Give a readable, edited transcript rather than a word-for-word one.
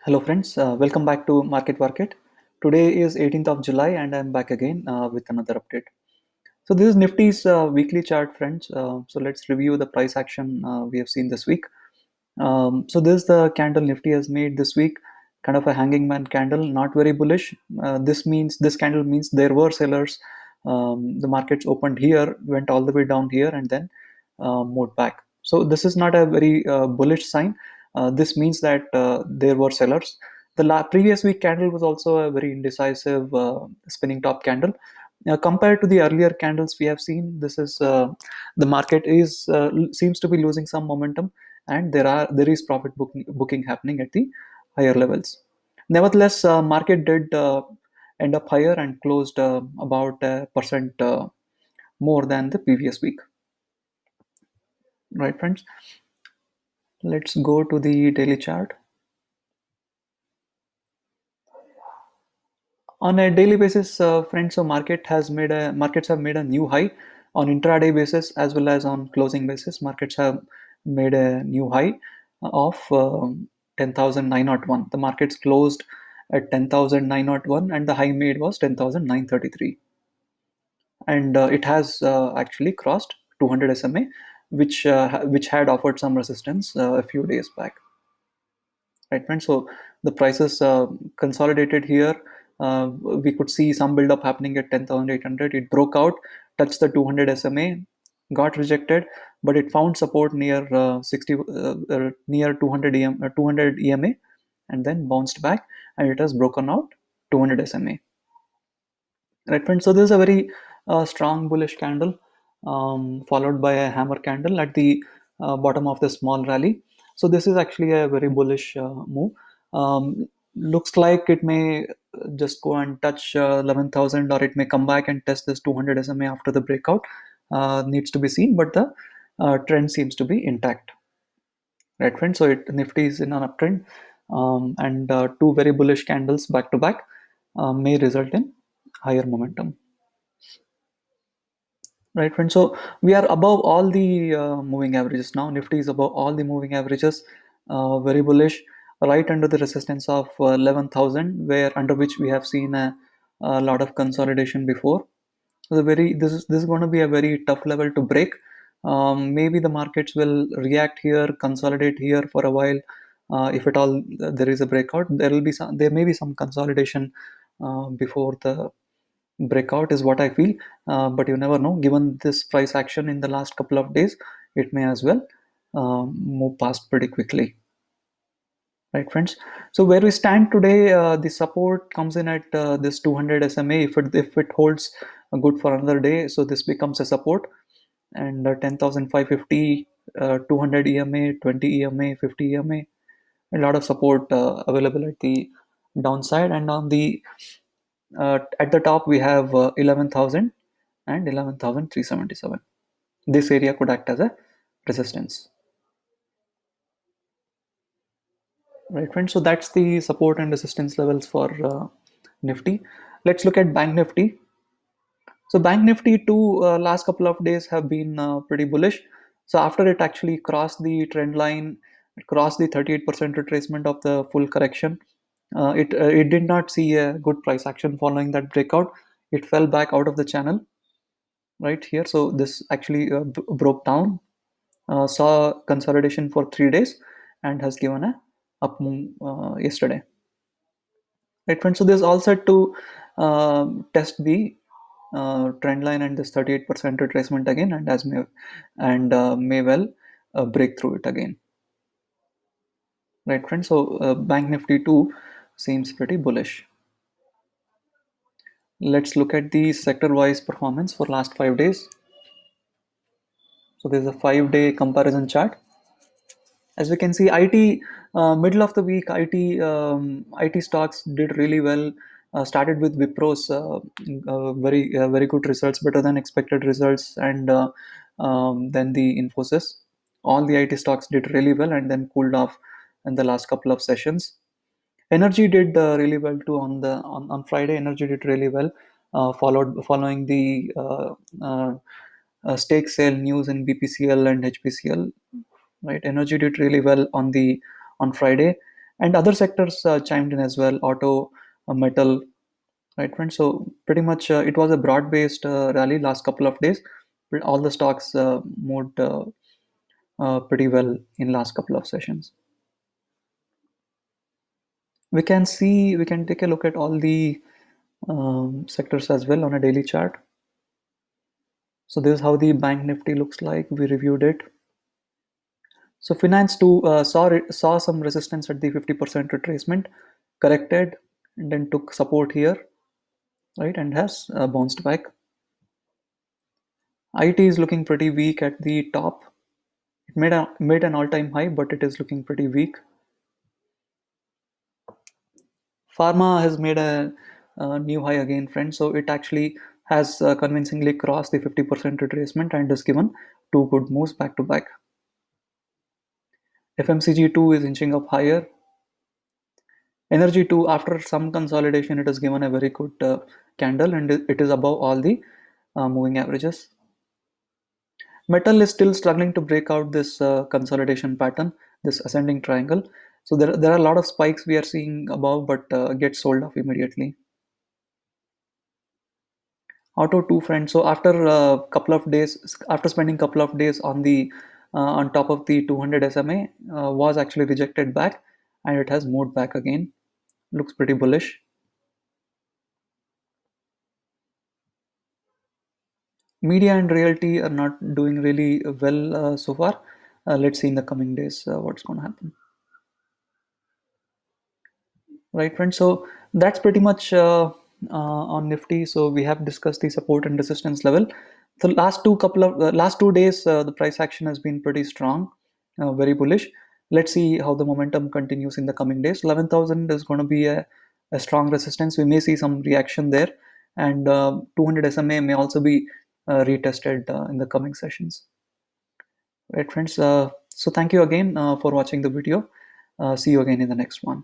Hello friends, welcome back to Market Market. Today is 18th of July and I'm back again with another update. So this is Nifty's weekly chart, friends. So let's review the price action we have seen this week. So this is the candle Nifty has made this week, kind of a hanging man candle, not very bullish. This candle means there were sellers. The markets opened here, went all the way down here, and then moved back. So this is not a very bullish sign. This means that there were sellers. The previous week candle was also a very indecisive spinning top candle. Compared to the earlier candles we have seen, this is the market is seems to be losing some momentum, and there is profit booking happening at the higher levels. Nevertheless, market did end up higher and closed about a percent more than the previous week. Right, friends? Let's go to the daily chart. On a daily basis, friends, so markets have made a new high on intraday basis as well as on closing basis. Markets have made a new high of 10,901. The markets closed at 10,901 and the high made was 10,933. And it has actually crossed 200 SMA, which had offered some resistance a few days back. Right, friends? So the prices consolidated here. We could see some build up happening at 10,800. It broke out, touched the 200 SMA, got rejected, but it found support near 60 near 200 200 EMA, and then bounced back, and it has broken out 200 SMA. Right, friends? So this is a very strong bullish candle, followed by a hammer candle at the bottom of the small rally. So this is actually a very bullish move. Looks like it may just go and touch 11,000, or it may come back and test this 200 SMA after the breakout. Needs to be seen, but the trend seems to be intact. Right, friends? So Nifty is in an uptrend, and two very bullish candles back to back may result in higher momentum. Right, friends. So we are above all the moving averages now. Nifty is above all the moving averages, very bullish, right under the resistance of 11,000, where under which we have seen a lot of consolidation before. So this is going to be a very tough level to break. Maybe the markets will react here, consolidate here for a while. If at all there is a breakout, there may be some consolidation before the breakout is what I feel. But you never know. Given this price action in the last couple of days, it may as well move past pretty quickly. Right, friends? So where we stand today, the support comes in at this 200 SMA. If it holds good for another day, so this becomes a support, and 10,550, 200 EMA, 20 EMA, 50 EMA, a lot of support available at the downside, and on the at the top we have 11,000 and 11,377. This area could act as a resistance. Right, friends? So that's the support and resistance levels for Nifty. Let's look at Bank Nifty. So Bank Nifty too, last couple of days have been pretty bullish. So after it actually crossed the trend line, it crossed the 38% retracement of the full correction. It did not see a good price action following that breakout. It fell back out of the channel right here. So this actually broke down, saw consolidation for 3 days, and has given a up move yesterday. Right, friends. So this is all set to test the trend line and this 38% retracement again, and may well break through it again. Right, friends. So Bank Nifty too seems pretty bullish. Let's look at the sector-wise performance for last 5 days. So there's a 5-day comparison chart. As we can see, IT middle of the week, IT stocks did really well. Started with Wipro's very good results, better than expected results, and then the Infosys. All the IT stocks did really well, and then cooled off in the last couple of sessions. Energy did really well too on Friday. Energy did really well, following the stake sale news in BPCL and HPCL. Right, energy did really well on Friday, and other sectors chimed in as well, auto, metal, right friends. So pretty much it was a broad based rally last couple of days, but all the stocks moved pretty well in last couple of sessions. We can take a look at all the sectors as well on a daily chart. So this is how the bank nifty looks like. We reviewed it. So finance too saw some resistance at the 50% retracement, corrected, and then took support here, right, and has bounced back. IT is looking pretty weak at the top. It made an all-time high, but it is looking pretty weak. Pharma has made a new high again, friends. So it actually has convincingly crossed the 50% retracement and has given two good moves back to back. FMCG 2 is inching up higher. Energy 2, after some consolidation, it has given a very good candle, and it is above all the moving averages. Metal is still struggling to break out this consolidation pattern, this ascending triangle. So there are a lot of spikes we are seeing above, but get sold off immediately. Auto 2, friends. So after a couple of days, after spending couple of days on the on top of the 200 SMA, was actually rejected back, and it has moved back again. Looks pretty bullish. Media and realty are not doing really well so far. Let's see in the coming days what's going to happen. Right, friends. So that's pretty much on Nifty. So we have discussed the support and resistance level. The last 2 days, the price action has been pretty strong, very bullish. Let's see how the momentum continues in the coming days. 11,000 is going to be a strong resistance. We may see some reaction there, and 200 SMA may also be retested in the coming sessions. Right, friends. So thank you again for watching the video. See you again in the next one.